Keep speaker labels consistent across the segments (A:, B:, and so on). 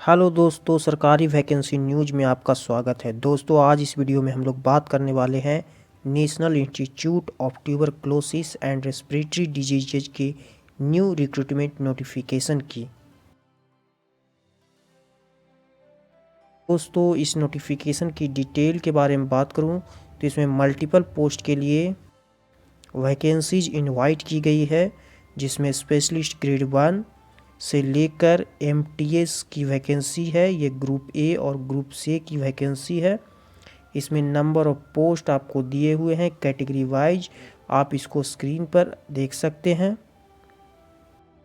A: Hello दोस्तों, सरकारी vacancy news में आपका स्वागत है। दोस्तों, आज इस वीडियो में हम लोग बात करने वाले हैं national institute of tuberculosis and respiratory diseases के न्यू रिक्रूटमेंट नोटिफिकेशन की। दोस्तों, इस नोटिफिकेशन की डिटेल के बारे में बात करूं तो इसमें मल्टीपल पोस्ट के लिए वैकेंसीज इनवाइट की गई है, जिसमें स्पेशलिस्ट ग्रेड 1 से लेकर एमटीएस की वैकेंसी है। ये ग्रुप ए और ग्रुप सी की वैकेंसी है। इसमें नंबर ऑफ पोस्ट आपको दिए हुए हैं कैटेगरी वाइज, आप इसको स्क्रीन पर देख सकते हैं।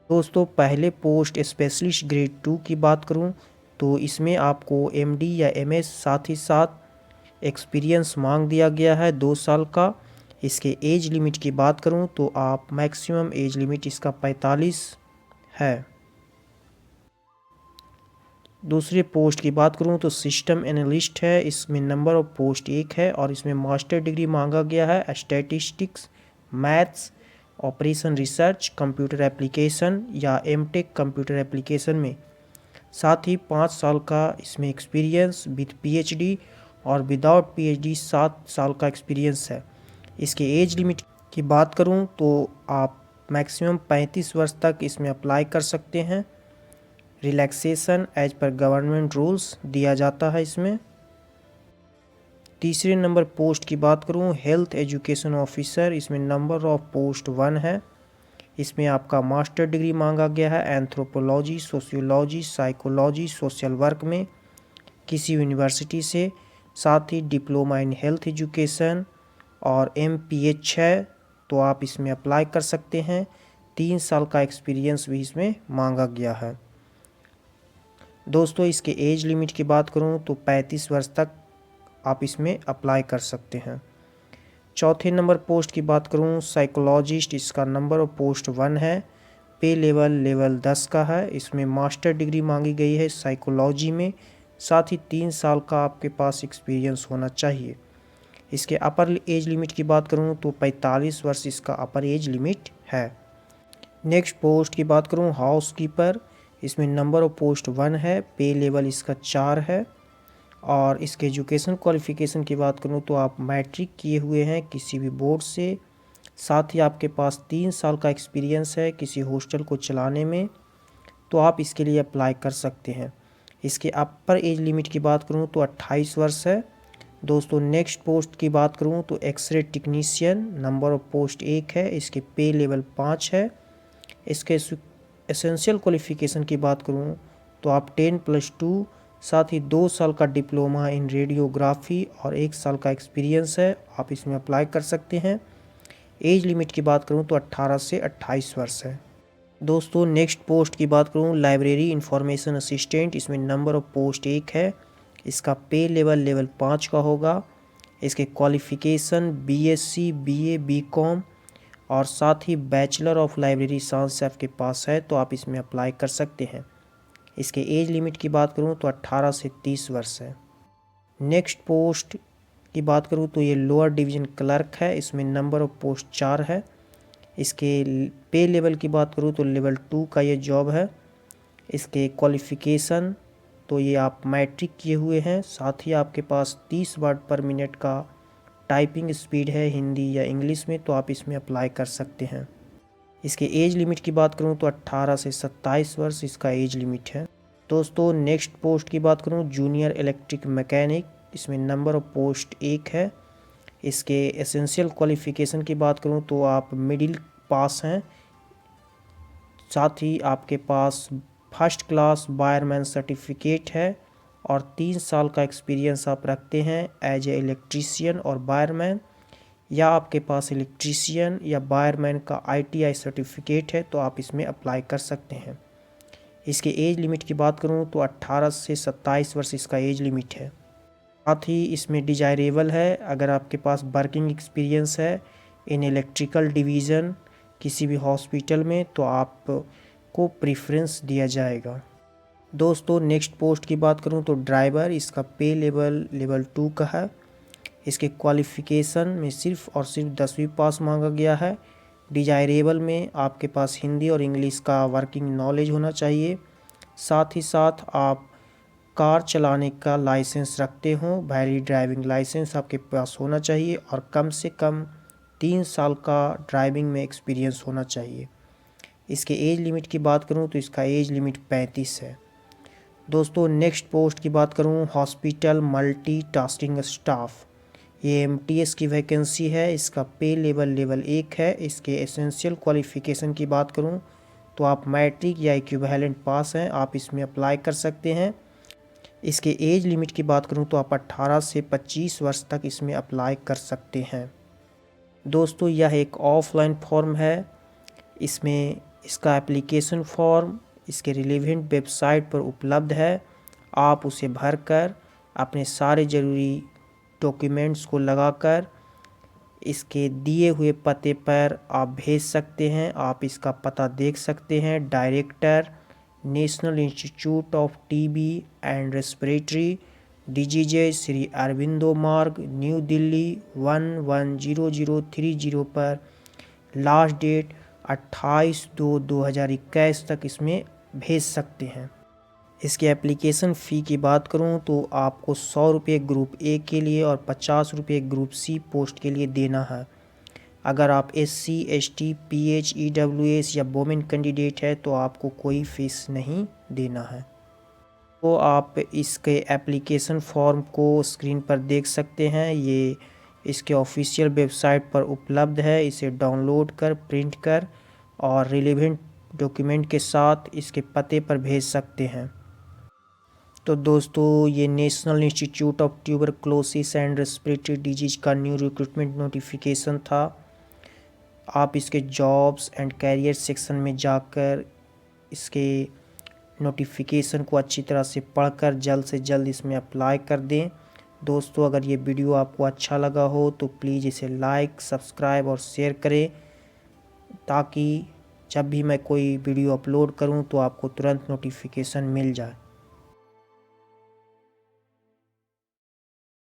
A: दोस्तों, पहले पोस्ट स्पेशलिस्ट ग्रेड 2 की बात करूं तो इसमें आपको एमडी या एमएस साथ ही साथ एक्सपीरियंस मांग दिया गया है 2 साल का। इसके एज लिमिट की बात करूं तो आप मैक्सिमम एज लिमिट इसका 45 है। दूसरे पोस्ट की बात करूं तो सिस्टम एनालिस्ट है। इसमें नंबर ऑफ पोस्ट 1 है और इसमें मास्टर डिग्री मांगा गया है statistics, maths, operation research, computer application या एमटेक कंप्यूटर एप्लीकेशन में। साथ ही 5 साल का इसमें एक्सपीरियंस विद पीएचडी और विदाउट पीएचडी 7 साल का एक्सपीरियंस है। इसके एज लिमिट की बात करूं तो आप मैक्सिमम 35 वर्ष तक इसमें अप्लाई कर सकते हैं। रिलैक्सेशन एज पर गवर्नमेंट रूल्स दिया जाता है इसमें। तीसरे नंबर पोस्ट की बात करूं हेल्थ एजुकेशन ऑफिसर, इसमें नंबर ऑफ पोस्ट 1 है। इसमें आपका मास्टर डिग्री मांगा गया है anthropology, sociology, psychology, social work में किसी यूनिवर्सिटी से। साथ ही डिप्लोमा इन हेल्थ एजुकेशन और एमपीएच है, तो आप इसमें अप्लाई कर सकते हैं। 3 साल का एक्सपीरियंस भी इसमें मांगा गया है। दोस्तों, इसके एज लिमिट की बात करूं तो 35 वर्ष तक आप इसमें अप्लाई कर सकते हैं। चौथे नंबर पोस्ट की बात करूं साइकोलॉजिस्ट, इसका नंबर ऑफ पोस्ट 1 है। पे लेवल 10 का है। इसमें मास्टर डिग्री मांगी गई है साइकोलॉजी में। साथ ही 3 साल का आपके पास एक्सपीरियंस होना चाहिए। इसके अपर एज लिमिट की बात करूं तो 45 वर्ष इसका अपर एज लिमिट है। नेक्स्ट पोस्ट की बात करूं हाउसकीपर, इसमें नंबर ऑफ पोस्ट 1 है। पे लेवल इसका 4 है। और इसके एजुकेशन क्वालिफ़िकेशन की बात करूं तो आप मैट्रिक किए हुए हैं किसी भी बोर्ड से। साथ ही आपके पास 3 साल का एक्सपीरियंस है किसी हॉस्टल को चलाने में, तो आप इसके लिए अप्लाई कर सकते हैं। इसके अपर एज लिमिट की बात करूं तो 28 वर्ष है। दोस्तों, नेक्स्ट पोस्ट की बात करूं तो x ray technician, number of post 1 है। इसके पे लेवल 5 है। इसके एसेंशियल क्वालिफ़िकेशन की बात करूं तो आप 10+2 साथ ही 2 साल का डिप्लोमा इन रेडियोग्राफी और 1 साल का एक्सपीरियंस है, आप इसमें अप्लाई कर सकते हैं। एज लिमिट की बात करूं तो 18 से 28 वर्ष है। दोस्तों, नेक्स्ट पोस्ट की बात करूं लाइब्रेरी इंफॉर्मेशन असिस्टेंट, इसमें नंबर ऑफ पोस्ट 1 है। इसका पे लेवल 5 का होगा। इसके क्वालिफ़िकेशन बीएससी, बीए, बीकॉम और साथ ही बैचलर ऑफ लाइब्रेरी साइंस आपके पास है, तो आप इसमें अप्लाई कर सकते हैं। इसके एज लिमिट की बात करूं तो 18 से 30 वर्ष है। नेक्स्ट पोस्ट की बात करूं तो ये लोअर डिवीज़न क्लर्क है। इसमें नंबर ऑफ पोस्ट 4 है। इसके पे लेवल की बात करूं तो लेवल 2 का ये जॉब है। इसके क्वालिफ़िकेशन तो ये आप मैट्रिक किए हुए हैं। साथ ही आपके पास 30 वर्ड पर मिनट का टाइपिंग स्पीड है हिंदी या इंग्लिश में, तो आप इसमें अप्लाई कर सकते हैं। इसके एज लिमिट की बात करूं तो 18 से 27 वर्ष इसका एज लिमिट है। दोस्तों, नेक्स्ट पोस्ट की बात करूं जूनियर इलेक्ट्रिक मैकेनिक, इसमें नंबर ऑफ पोस्ट 1 है। इसके एसेंशियल क्वालिफ़िकेशन की बात करूं तो आप मिडिल पास हैं। साथ ही आपके पास फर्स्ट क्लास वायरमैन सर्टिफिकेट है और 3 साल का एक्सपीरियंस आप रखते हैं एज ए इलेक्ट्रीशियन और वायरमैन, या आपके पास इलेक्ट्रीशियन या वायरमैन का आईटीआई सर्टिफिकेट है, तो आप इसमें अप्लाई कर सकते हैं। इसके एज लिमिट की बात करूं तो 18 से 27 वर्ष इसका एज लिमिट है। साथ ही इसमें डिजायरेबल है अगर आपके पास वर्किंग एक्सपीरियंस है इन इलेक्ट्रिकल डिवीज़न किसी भी हॉस्पिटल में, तो आपको प्रेफरेंस दिया जाएगा। दोस्तों, नेक्स्ट पोस्ट की बात करूं तो ड्राइवर, इसका पे लेवल 2 का है। इसके क्वालिफ़िकेशन में सिर्फ और सिर्फ 10वीं पास मांगा गया है। डिजायरेबल में आपके पास हिंदी और इंग्लिश का वर्किंग नॉलेज होना चाहिए। साथ ही साथ आप कार चलाने का लाइसेंस रखते हो, वैलिड ड्राइविंग लाइसेंस आपके पास होना चाहिए और कम से कम 3 साल का ड्राइविंग में एक्सपीरियंस होना चाहिए। इसके एज लिमिट की बात करूं तो इसका एज लिमिट 35 है। दोस्तों नेक्स्ट पोस्ट की बात करूं, हॉस्पिटल मल्टीटास्किंग स्टाफ, ये एमटीएस की वैकेंसी है। इसका पे लेवल 1 है। इसके एसेंशियल क्वालिफ़िकेशन की बात करूं तो आप मैट्रिक या इक्विवेलेंट पास हैं, आप इसमें अप्लाई कर सकते हैं। इसके एज लिमिट की बात करूं तो आप 18 से 25 वर्ष तक इसमें अप्लाई कर सकते हैं। दोस्तों यह एक ऑफलाइन फॉर्म है। इसमें इसका एप्लीकेशन फॉर्म इसके रिलेवेंट वेबसाइट पर उपलब्ध है। आप उसे भरकर अपने सारे ज़रूरी डॉक्यूमेंट्स को लगाकर इसके दिए हुए पते पर आप भेज सकते हैं। आप इसका पता देख सकते हैं, director national institute of TB and respiratory diseases, Shri Aurobindo मार्ग, न्यू दिल्ली 110030 पर। लास्ट डेट 28/2/2021 तक इसमें भेज सकते हैं। इसके एप्लीकेशन फ़ी की बात करूं तो आपको 100 रुपये ग्रुप ए के लिए और 50 रुपये ग्रुप सी पोस्ट के लिए देना है। अगर आप SC ST PH EWS या वोमेन कैंडिडेट है तो आपको कोई फ़ीस नहीं देना है। तो आप इसके एप्लीकेशन फॉर्म को स्क्रीन पर देख सकते हैं। ये इसके ऑफिशियल वेबसाइट पर उपलब्ध है। इसे डाउनलोड कर, प्रिंट कर और रिलेवेंट डॉक्यूमेंट के साथ इसके पते पर भेज सकते हैं। तो दोस्तों ये national institute of tuberculosis and respiratory disease का न्यू रिक्रूटमेंट नोटिफिकेशन था। आप इसके जॉब्स एंड कैरियर सेक्शन में जाकर इसके नोटिफिकेशन को अच्छी तरह से पढ़कर जल्द से जल्द इसमें अप्लाई कर दें। दोस्तों अगर ये वीडियो आपको अच्छा लगा हो तो प्लीज़ इसे लाइक, सब्सक्राइब और शेयर करें, ताकि जब भी मैं कोई वीडियो अपलोड करूं तो आपको तुरंत नोटिफिकेशन मिल जाए।